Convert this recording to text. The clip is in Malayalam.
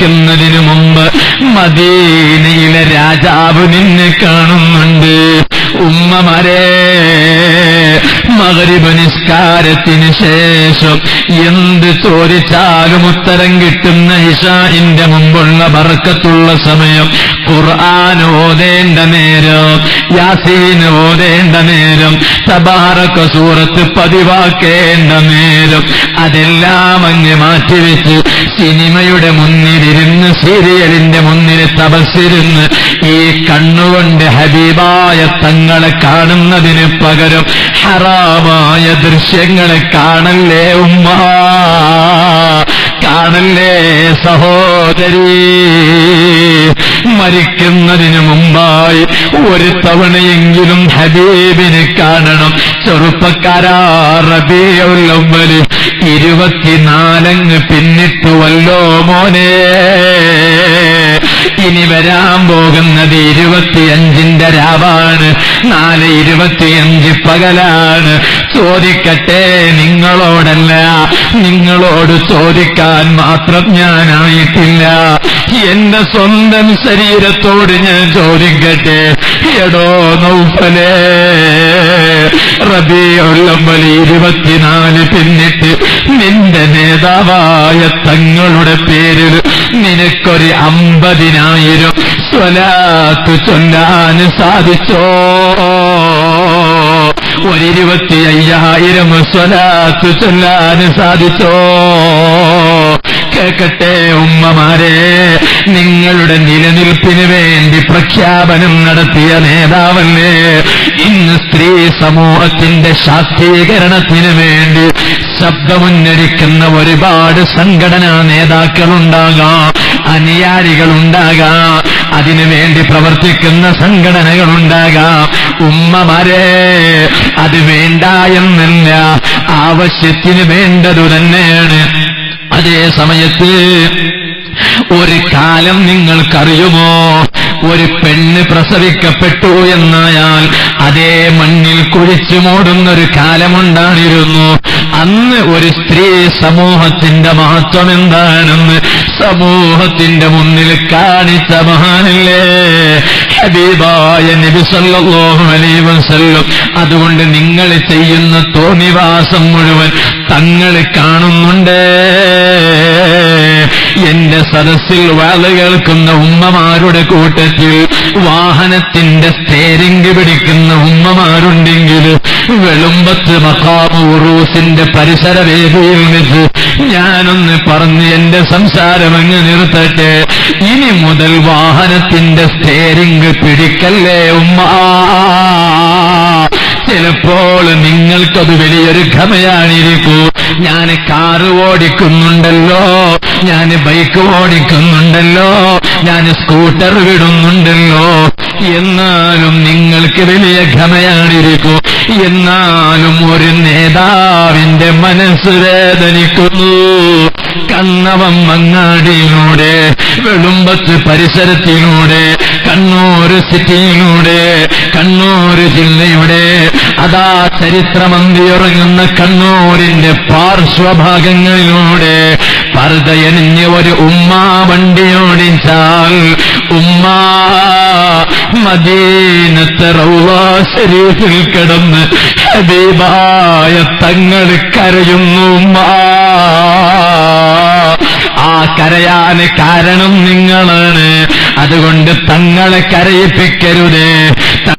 മരിക്കുന്നതിനു മുമ്പ് മദീനയിലെ രാജാവ് നിന്നെ കാണുന്നുണ്ട്. ഉമ്മമാരെ, മഗ്രിബ് നിസ്കാരത്തിന് ശേഷം എന്ത് ചോദിച്ചാലും ഉത്തരം കിട്ടുന്ന ഇശാഇന്റെ മുമ്പുള്ള ബർക്കത്തുള്ള സമയം, ഖുർആൻ ഓതേണ്ട നേരം, യാസീൻ ഓതേണ്ട നേരം, തബാറക സൂറത്ത് പതിവാക്കേണ്ട നേരം, അതെല്ലാം അങ്ങ് മാറ്റിവെച്ച് സിനിമയുടെ മുന്നിലിരുന്ന്, സീരിയലിന്റെ മുന്നിൽ തപസ്സിരുന്ന് ഈ കണ്ണുകൊണ്ട് ഹബീബായ തങ്ങളെ കാണുന്നതിന് പകരം ഹറാമായ ദൃശ്യങ്ങളെ കാണല്ലേ ഉമ്മ, കാണല്ലേ സഹോദരീ. മരിക്കുന്നതിന് മുമ്പായി ഒരു തവണയെങ്കിലും ഹബീബിനെ കാണണം. ചെറുപ്പക്കാരാ, റബീഉൽ അവ്വൽ 24 പിന്നിട്ടുവല്ലോ മോനെ. ഇനി വരാൻ പോകുന്നത് 25ന്റെ രാവാണ്. 4/25 പകലാണ്. ചോദിക്കട്ടെ, നിങ്ങളോടല്ല, നിങ്ങളോട് ചോദിക്കാൻ മാത്രം ഞാനായിട്ടില്ല. എന്റെ സ്വന്തം ശരീരത്തോട് ഞാൻ ചോദിക്കട്ടെ. എടോ നൗഫലേ, റബീഉൽ അവ്വൽ 24 പിന്നിട്ട് നിന്റെ നേതാവായ തങ്ങളുടെ പേരിൽ നിനക്കൊരു 50,000 സ്വലാത്ത് ചൊല്ലാൻ സാധിച്ചോ? ഒരു 25,000 സ്വലാത്ത് ചൊല്ലാൻ സാധിച്ചോ? കേൾക്കട്ടെ ഉമ്മമാരെ, നിങ്ങളുടെ നിലനിൽപ്പിന് വേണ്ടി പ്രഖ്യാപനം നടത്തിയ നേതാവല്ലേ. ഇന്ന് സ്ത്രീ സമൂഹത്തിന്റെ ശാക്തീകരണത്തിന് വേണ്ടി ശബ്ദമുന്നരിക്കുന്ന ഒരുപാട് സംഘടനാ നേതാക്കളുണ്ടാകാം, അനുയായികളുണ്ടാകാം, അതിനുവേണ്ടി പ്രവർത്തിക്കുന്ന സംഘടനകളുണ്ടാകാം. ഉമ്മമാരെ, അത് വേണ്ട എന്നല്ല, ആവശ്യത്തിന് വേണ്ടതു തന്നെയാണ്. അതേ സമയത്ത് ഒരു കാലം നിങ്ങൾക്കറിയുമോ? ഒരു പെണ്ണ് പ്രസവിക്കപ്പെട്ടു എന്നായാൽ അതേ മണ്ണിൽ കുഴിച്ചു മൂടുന്നൊരു കാലമുണ്ടായിരുന്നു. അന്ന് ഒരു സ്ത്രീ സമൂഹത്തിന്റെ മഹത്വം എന്താണെന്ന് സമൂഹത്തിന്റെ മുന്നിൽ കാണിച്ച മഹാനല്ലേ ഹബീബായ നബി സല്ലല്ലാഹു അലൈഹി വസല്ലം. അതുകൊണ്ട് നിങ്ങൾ ചെയ്യുന്ന തോന്നിവാസം മുഴുവൻ തങ്ങൾ കാണുന്നുണ്ട്. എന്റെ സദസ്സിൽ വാള് കേൾക്കുന്ന ഉമ്മമാരുടെ കൂട്ടത്തിൽ വാഹനത്തിന്റെ സ്റ്റേറിംഗ് പിടിക്കുന്ന ഉമ്മമാരുണ്ടെങ്കിൽ വെളുമ്പത്ത് മഖാമു ഉറൂസിന്റെ പരിസരവേദിയിൽ വെച്ച് ഞാനൊന്ന് പറഞ്ഞ് എന്റെ സംസാരമങ്ങ് നിർത്തട്ടെ. ഇനി മുതൽ വാഹനത്തിന്റെ സ്റ്റേറിംഗ് പിടിക്കല്ലേ ഉമ്മ. ചിലപ്പോൾ നിങ്ങൾക്കത് വലിയൊരു ഘമയാണിരിക്കൂ. ഞാൻ കാറ് ഓടിക്കുന്നുണ്ടല്ലോ, ഞാൻ ബൈക്ക് ഓടിക്കുന്നുണ്ടല്ലോ, ഞാൻ സ്കൂട്ടർ വിടുന്നുണ്ടല്ലോ, എന്നാലും നിങ്ങൾക്ക് വലിയ ഘമയാണിരിക്കൂ. എന്നാലും ഒരു നേതാവിന്റെ മനസ്സ് വേദനിക്കുന്നു. കണ്ണവം മങ്ങാടിയിലൂടെ, വെളുമ്പത്ത് പരിസരത്തിലൂടെ, കണ്ണൂർ സിറ്റിയിലൂടെ, കണ്ണൂർ ജില്ലയുടെ അതാ ചരിത്രമന്തിയുറങ്ങുന്ന കണ്ണൂരിന്റെ പാർശ്വഭാഗങ്ങളിലൂടെ പർദ്ദയണിഞ്ഞ് ഒരു ഉമ്മ വണ്ടിയോടിച്ചാൽ ഉമ്മ മദീനത്തെ റൗള ശരീഫിൽ കിടന്ന് ഹബീബായ തങ്ങൾ കരയുന്നു. ഉമ്മ, ആ കരയാൻ കാരണം നിങ്ങളാണ്. അതുകൊണ്ട് തങ്ങളെ കരയിപ്പിക്കരുതേ.